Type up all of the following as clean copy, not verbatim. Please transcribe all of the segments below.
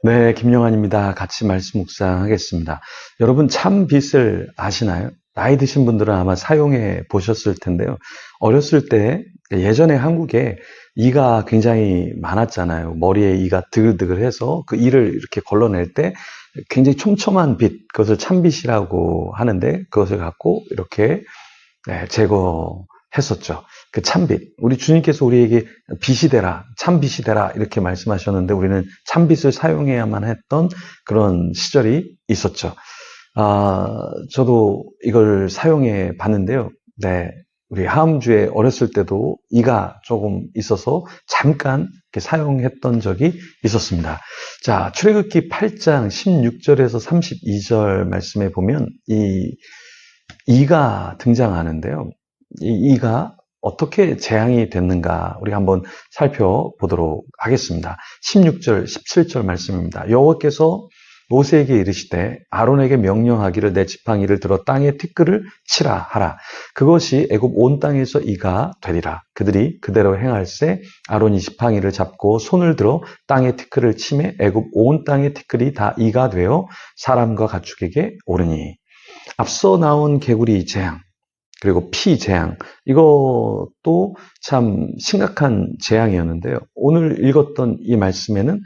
네, 김영환입니다. 같이 말씀 묵상하겠습니다. 여러분 참 빛을 아시나요? 나이 드신 분들은 아마 사용해 보셨을 텐데요. 어렸을 때 예전에 한국에 이가 굉장히 많았잖아요. 머리에 이가 드글드글해서 그 이를 이렇게 걸러낼 때 굉장히 촘촘한 빛, 그것을 참빛이라고 하는데 그것을 갖고 이렇게 제거했었죠. 그 참빛. 우리 주님께서 우리에게 빛이 되라, 참빛이 되라 이렇게 말씀하셨는데 우리는 참빛을 사용해야만 했던 그런 시절이 있었죠. 저도 이걸 사용해 봤는데요. 네. 우리 하음주에 어렸을 때도 이가 조금 있어서 잠깐 이렇게 사용했던 적이 있었습니다. 자, 출애굽기 8장 16절에서 32절 말씀에 보면 이가 등장하는데요. 이 이가 어떻게 재앙이 됐는가 우리 한번 살펴보도록 하겠습니다. 16절, 17절 말씀입니다. 여호와께서 모세에게 이르시되 아론에게 명령하기를 내 지팡이를 들어 땅에 티끌을 치라 하라. 그것이 애굽 온 땅에서 이가 되리라. 그들이 그대로 행할세 아론이 지팡이를 잡고 손을 들어 땅에 티끌을 치매 애굽 온 땅의 티끌이 다 이가 되어 사람과 가축에게 오르니. 앞서 나온 개구리 재앙, 그리고 피 재앙, 이것도 참 심각한 재앙이었는데요. 오늘 읽었던 이 말씀에는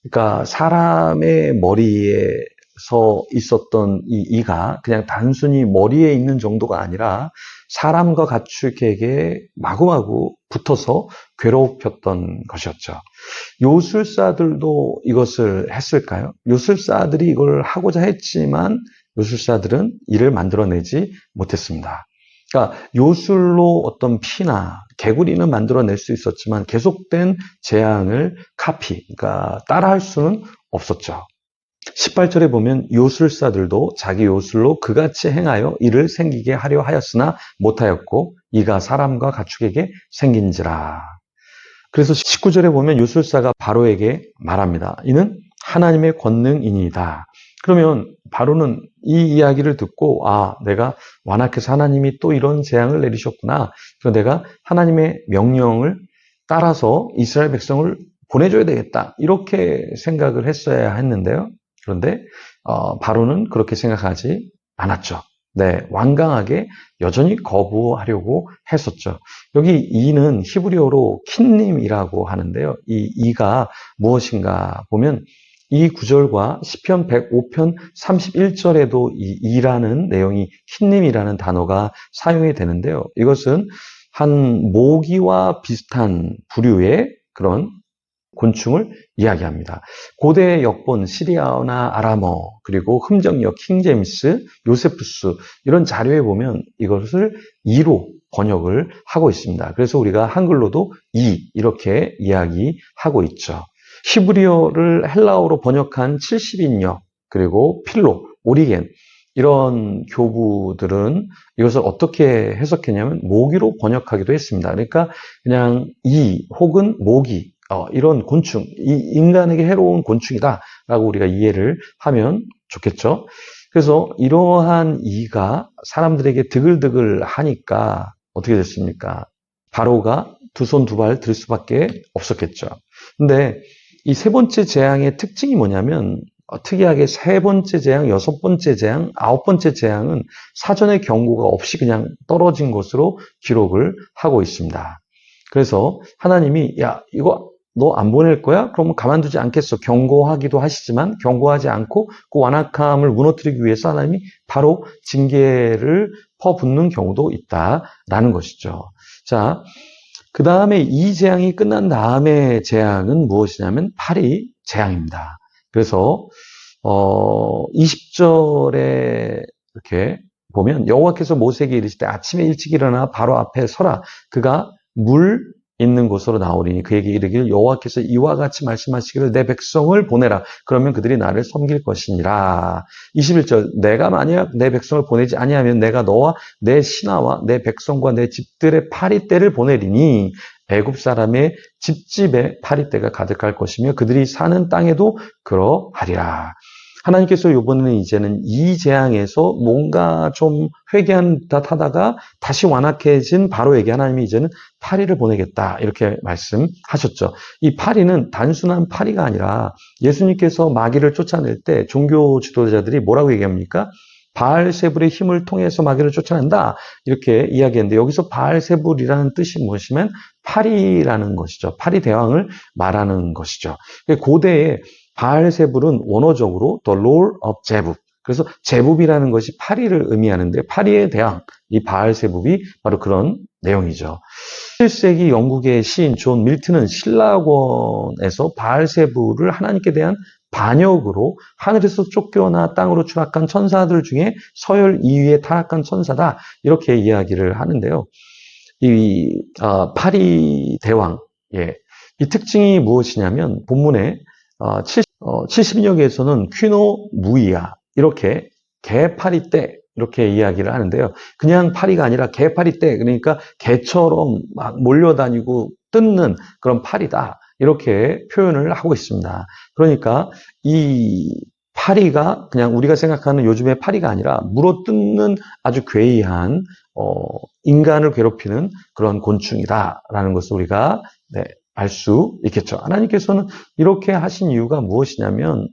그러니까 사람의 머리에서 있었던 이 이가 그냥 단순히 머리에 있는 정도가 아니라 사람과 가축에게 마구마구 붙어서 괴롭혔던 것이었죠. 요술사들도 이것을 했을까요? 요술사들이 이걸 하고자 했지만 요술사들은 이를 만들어내지 못했습니다. 그러니까 요술로 어떤 피나 개구리는 만들어낼 수 있었지만 계속된 재앙을 그러니까 따라할 수는 없었죠. 18절에 보면 요술사들도 자기 요술로 그같이 행하여 이를 생기게 하려 하였으나 못하였고 이가 사람과 가축에게 생긴지라. 그래서 19절에 보면 요술사가 바로에게 말합니다. 이는 하나님의 권능이니이다. 그러면 바로는 이 이야기를 듣고 내가 완악해서 하나님이 또 이런 재앙을 내리셨구나. 그래서 내가 하나님의 명령을 따라서 이스라엘 백성을 보내줘야 되겠다. 이렇게 생각을 했어야 했는데요. 그런데 바로는 그렇게 생각하지 않았죠. 네, 완강하게 여전히 거부하려고 했었죠. 여기 이는 히브리어로 킨님이라고 하는데요. 이 이가 무엇인가 보면 이 구절과 시편 105편 31절에도 이 이라는 내용이 킨님이라는 단어가 사용이 되는데요. 이것은 한 모기와 비슷한 부류의 그런 곤충을 이야기합니다. 고대 역본 시리아어나 아람어 그리고 흠정역 킹제임스, 요세푸스 이런 자료에 보면 이것을 이로 번역을 하고 있습니다. 그래서 우리가 한글로도 이렇게 이야기하고 있죠. 히브리어를 헬라어로 번역한 70인역 그리고 필로, 오리겐 이런 교부들은 이것을 어떻게 해석했냐면 모기로 번역하기도 했습니다. 그러니까 그냥 이 혹은 모기 이런 곤충, 이 인간에게 해로운 곤충이다라고 우리가 이해를 하면 좋겠죠. 그래서 이러한 이가 사람들에게 드글드글 하니까 어떻게 됐습니까? 바로가 두 손 두 발 들 수밖에 없었겠죠. 근데 이 세 번째 재앙의 특징이 뭐냐면 특이하게 세 번째 재앙, 여섯 번째 재앙, 아홉 번째 재앙은 사전에 경고가 없이 그냥 떨어진 것으로 기록을 하고 있습니다. 그래서 하나님이 이거 너 안 보낼 거야? 그러면 가만두지 않겠어. 경고하기도 하시지만 경고하지 않고 그 완악함을 무너뜨리기 위해서 하나님이 바로 징계를 퍼붓는 경우도 있다라는 것이죠. 자, 그 다음에 이 재앙이 끝난 다음에 재앙은 무엇이냐면 파리 재앙입니다. 그래서 20절에 이렇게 보면 여호와께서 모세에게 이르시되 아침에 일찍 일어나 바로 앞에 서라. 그가 물 있는 곳으로 나오리니 그에게 이르기를 여호와께서 이와 같이 말씀하시기를 내 백성을 보내라. 그러면 그들이 나를 섬길 것이니라. 21절 내가 만약 내 백성을 보내지 아니하면 내가 너와 내 신하와 내 백성과 내 집들의 파리떼를 보내리니 애굽 사람의 집집에 파리떼가 가득할 것이며 그들이 사는 땅에도 그러하리라. 하나님께서 이번에는 이제는 이 재앙에서 뭔가 좀 회개한 듯 하다가 다시 완악해진 바로에게 하나님이 이제는 파리를 보내겠다 이렇게 말씀하셨죠. 이 파리는 단순한 파리가 아니라 예수님께서 마귀를 쫓아낼 때 종교 지도자들이 뭐라고 얘기합니까? 바알세불의 힘을 통해서 마귀를 쫓아낸다 이렇게 이야기했는데 여기서 바알세불이라는 뜻이 무엇이면 파리라는 것이죠. 파리 대왕을 말하는 것이죠. 고대에 바알세불은 원어적으로 The Lord of 제북. 그래서 제북이라는 것이 파리를 의미하는데 파리의 대왕, 이 바알세불이 바로 그런 내용이죠. 17세기 영국의 시인 존 밀튼은 신라권에서 바알세불을 하나님께 대한 반역으로 하늘에서 쫓겨나 땅으로 추락한 천사들 중에 서열 2위에 타락한 천사다 이렇게 이야기를 하는데요. 이 파리 대왕, 이 특징이 무엇이냐면 본문에 70역에서는 퀴노 무이야 이렇게 개파리 때 이렇게 이야기를 하는데요. 그냥 파리가 아니라 개파리 때 그러니까 개처럼 막 몰려다니고 뜯는 그런 파리다 이렇게 표현을 하고 있습니다. 그러니까 이 파리가 그냥 우리가 생각하는 요즘의 파리가 아니라 물어뜯는 아주 괴이한 인간을 괴롭히는 그런 곤충이다라는 것을 우리가 알 수 있겠죠. 하나님께서는 이렇게 하신 이유가 무엇이냐면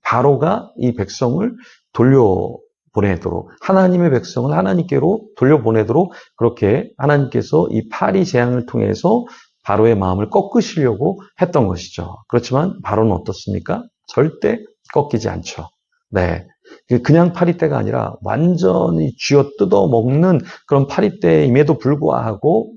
바로가 이 백성을 돌려보내도록 하나님의 백성을 하나님께로 돌려보내도록 그렇게 하나님께서 이 파리 재앙을 통해서 바로의 마음을 꺾으시려고 했던 것이죠. 그렇지만 바로는 어떻습니까? 절대 꺾이지 않죠. 네. 그냥 파리떼가 아니라 완전히 쥐어 뜯어 먹는 그런 파리떼임에도 불구하고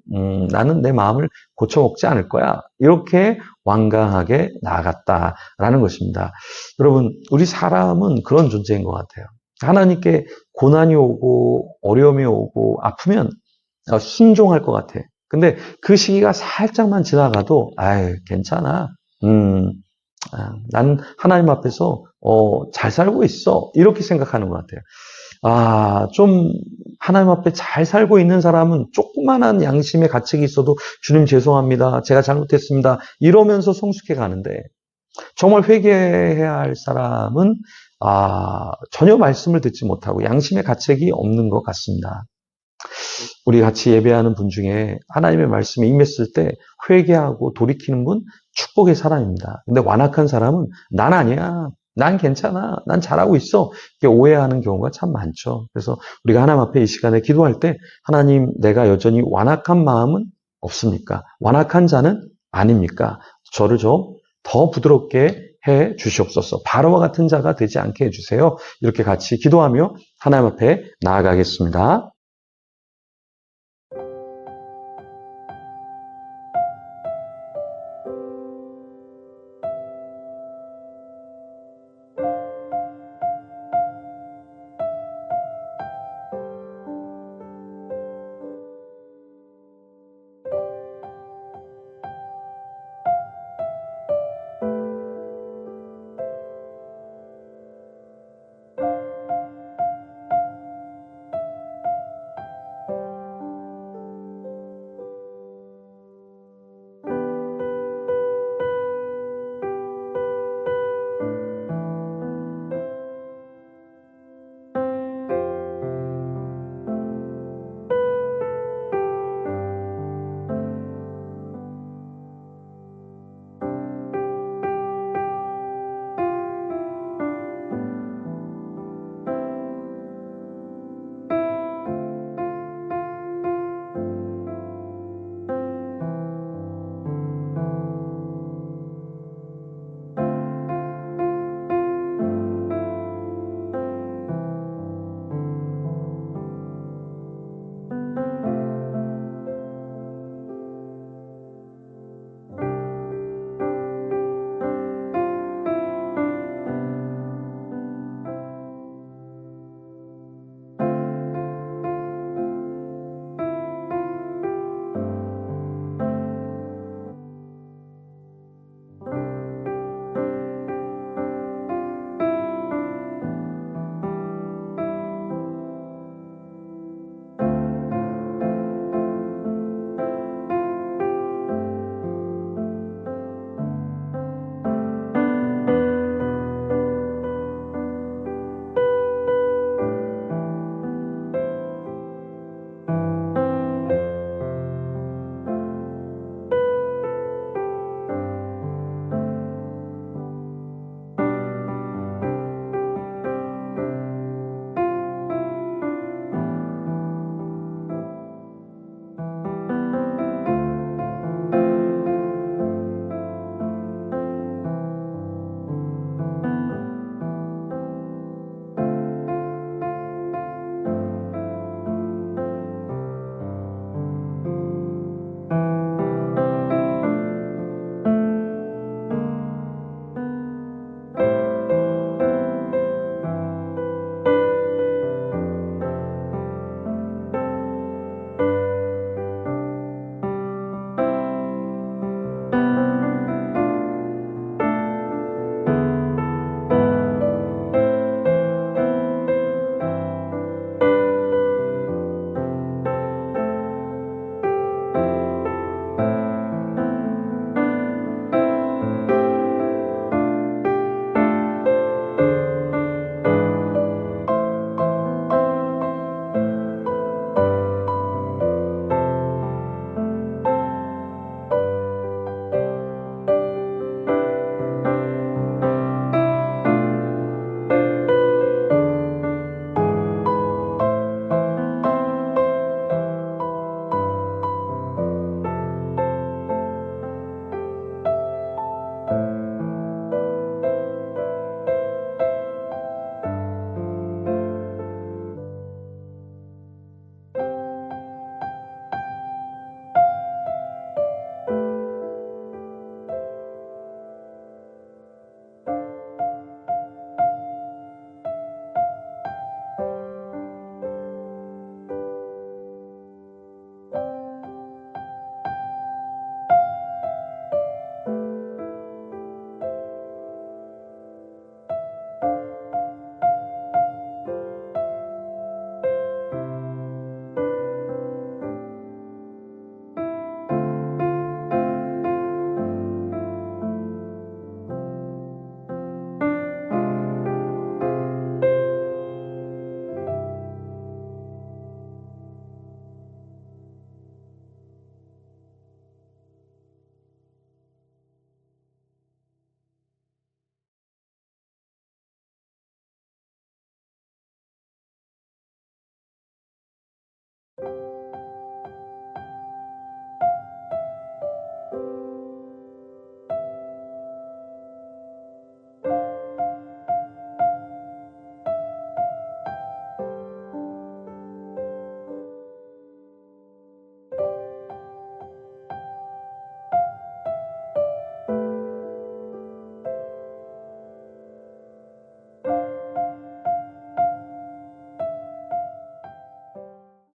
나는 내 마음을 고쳐먹지 않을 거야. 이렇게 완강하게 나아갔다라는 것입니다. 여러분, 우리 사람은 그런 존재인 것 같아요. 하나님께 고난이 오고 어려움이 오고 아프면 순종할 것 같아. 근데 그 시기가 살짝만 지나가도 아유 괜찮아. 난 하나님 앞에서 잘 살고 있어. 이렇게 생각하는 것 같아요. 좀 하나님 앞에 잘 살고 있는 사람은 조그만한 양심의 가책이 있어도 주님 죄송합니다. 제가 잘못했습니다. 이러면서 성숙해 가는데 정말 회개해야 할 사람은 전혀 말씀을 듣지 못하고 양심의 가책이 없는 것 같습니다. 우리 같이 예배하는 분 중에 하나님의 말씀에 임했을 때 회개하고 돌이키는 분 축복의 사람입니다. 근데 완악한 사람은 난 아니야. 난 괜찮아. 난 잘하고 있어. 이렇게 오해하는 경우가 참 많죠. 그래서 우리가 하나님 앞에 이 시간에 기도할 때 하나님 내가 여전히 완악한 마음은 없습니까? 완악한 자는 아닙니까? 저를 좀 더 부드럽게 해 주시옵소서. 바로와 같은 자가 되지 않게 해주세요. 이렇게 같이 기도하며 하나님 앞에 나아가겠습니다.